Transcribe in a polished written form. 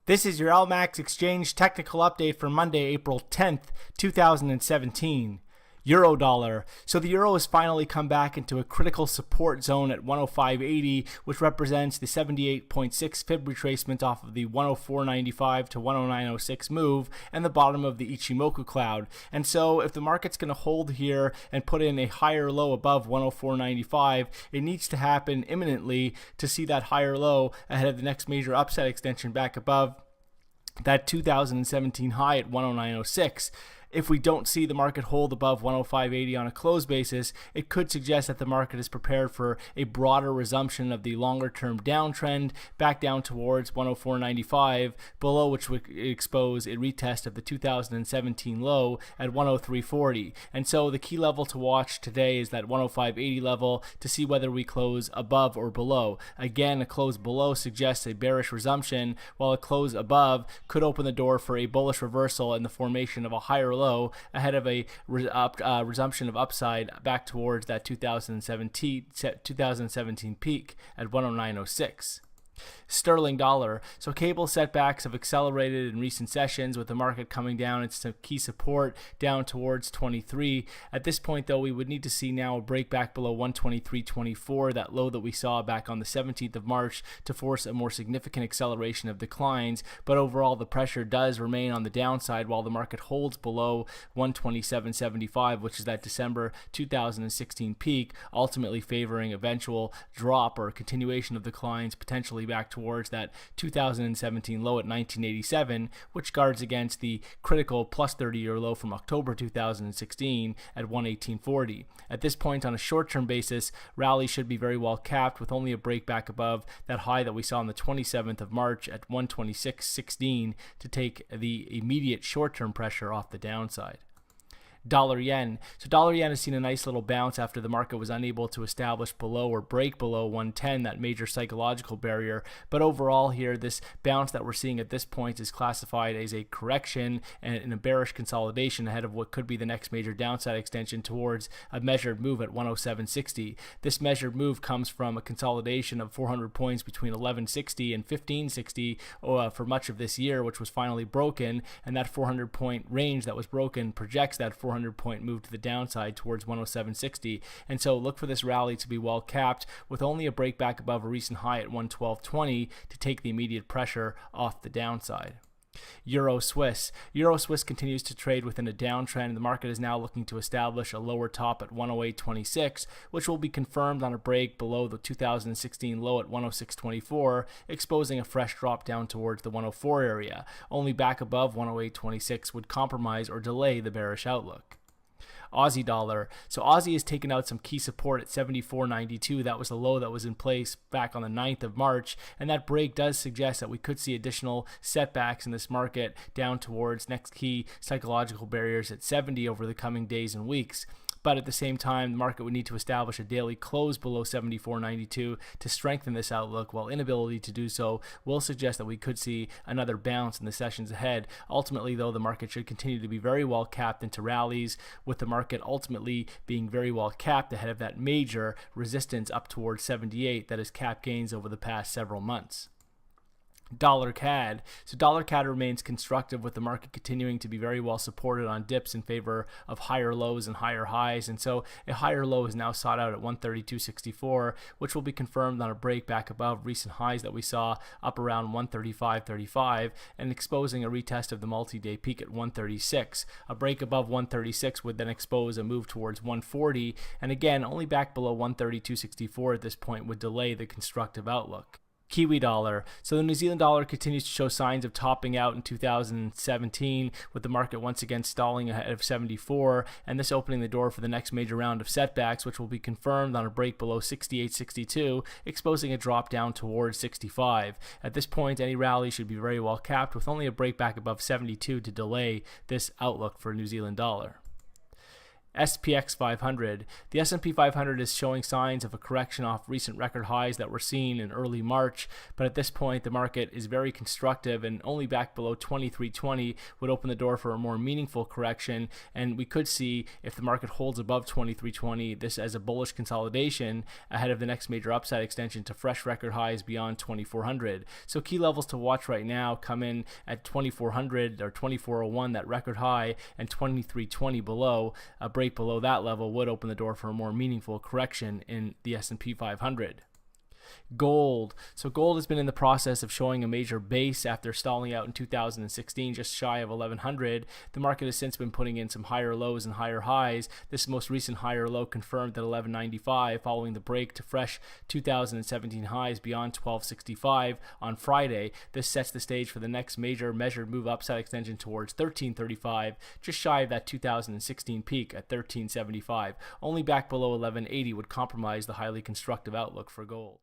This is your LMAX exchange technical update for Monday, April 10th, 2017. Euro dollar. So the euro has finally come back into a critical support zone at 105.80, which represents the 78.6 fib retracement off of the 104.95 to 109.06 move and the bottom of the Ichimoku cloud. And so if the market's going to hold here and put in a higher low above 104.95, it needs to happen imminently to see that higher low ahead of the next major upside extension back above that 2017 high at 109.06. If we don't see the market hold above 105.80 on a close basis, it could suggest that the market is prepared for a broader resumption of the longer-term downtrend back down towards 104.95, below which would expose a retest of the 2017 low at 103.40. And so the key level to watch today is that 105.80 level to see whether we close above or below. Again, a close below suggests a bearish resumption, while a close above could open the door for a bullish reversal and the formation of a higher low ahead of a resumption of upside back towards that 2017 peak at 109.06. Sterling dollar. So cable setbacks have accelerated in recent sessions, with the market coming down its key support down towards 23. At this point, though, we would need to see now a break back below 123.24, that low that we saw back on the 17th of March, to force a more significant acceleration of declines. But overall, the pressure does remain on the downside while the market holds below 127.75, which is that December 2016 peak, ultimately favoring eventual drop or continuation of declines, potentially back towards that 2017 low at 1987, which guards against the critical plus 30-year low from October 2016 at 118.40. At this point, on a short-term basis, rally should be very well capped, with only a break back above that high that we saw on the 27th of March at 126.16 to take the immediate short-term pressure off the downside. Dollar yen. So dollar yen has seen a nice little bounce after the market was unable to establish below or break below 110, that major psychological barrier. But overall here, this bounce that we're seeing at this point is classified as a correction and a bearish consolidation ahead of what could be the next major downside extension towards a measured move at 107.60. This measured move comes from a consolidation of 400 points between 11.60 and 15.60 for much of this year, which was finally broken, and that 400 point range that was broken projects that 400 point move to the downside towards 107.60, and so look for this rally to be well capped, with only a break back above a recent high at 112.20 to take the immediate pressure off the downside. Euro Swiss. Euro Swiss continues to trade within a downtrend. The market is now looking to establish a lower top at 108.26, which will be confirmed on a break below the 2016 low at 106.24, exposing a fresh drop down towards the 104 area. Only back above 108.26 would compromise or delay the bearish outlook. Aussie dollar. So Aussie has taken out some key support at 74.92. That was the low that was in place back on the 9th of March, and that break does suggest that we could see additional setbacks in this market down towards next key psychological barriers at 70 over the coming days and weeks. But at the same time, the market would need to establish a daily close below 74.92 to strengthen this outlook, while inability to do so will suggest that we could see another bounce in the sessions ahead. Ultimately, though, the market should continue to be very well capped into rallies, with the market ultimately being very well capped ahead of that major resistance up towards 78 that has capped gains over the past several months. Dollar CAD. So dollar CAD remains constructive, with the market continuing to be very well supported on dips in favor of higher lows and higher highs, and so a higher low is now sought out at 132.64, which will be confirmed on a break back above recent highs that we saw up around 135.35 and exposing a retest of the multi-day peak at 136. A break above 136 would then expose a move towards 140, and again, only back below 132.64 at this point would delay the constructive outlook. Kiwi dollar. So the New Zealand dollar continues to show signs of topping out in 2017, with the market once again stalling ahead of 74, and this opening the door for the next major round of setbacks, which will be confirmed on a break below 68.62, exposing a drop down towards 65. At this point, any rally should be very well capped, with only a break back above 72 to delay this outlook for New Zealand dollar. SPX 500. The S&P 500 is showing signs of a correction off recent record highs that were seen in early March, but at this point the market is very constructive, and only back below 2320 would open the door for a more meaningful correction, and we could see, if the market holds above 2320, this as a bullish consolidation ahead of the next major upside extension to fresh record highs beyond 2400. So key levels to watch right now come in at 2400 or 2401, that record high, and 2320 below. A break below that level would open the door for a more meaningful correction in the S&P 500. Gold. So gold has been in the process of showing a major base after stalling out in 2016, just shy of 1100. The market has since been putting in some higher lows and higher highs. This most recent higher low confirmed at 1195 following the break to fresh 2017 highs beyond 1265 on Friday. This sets the stage for the next major measured move upside extension towards 1335, just shy of that 2016 peak at 1375. Only back below 1180 would compromise the highly constructive outlook for gold.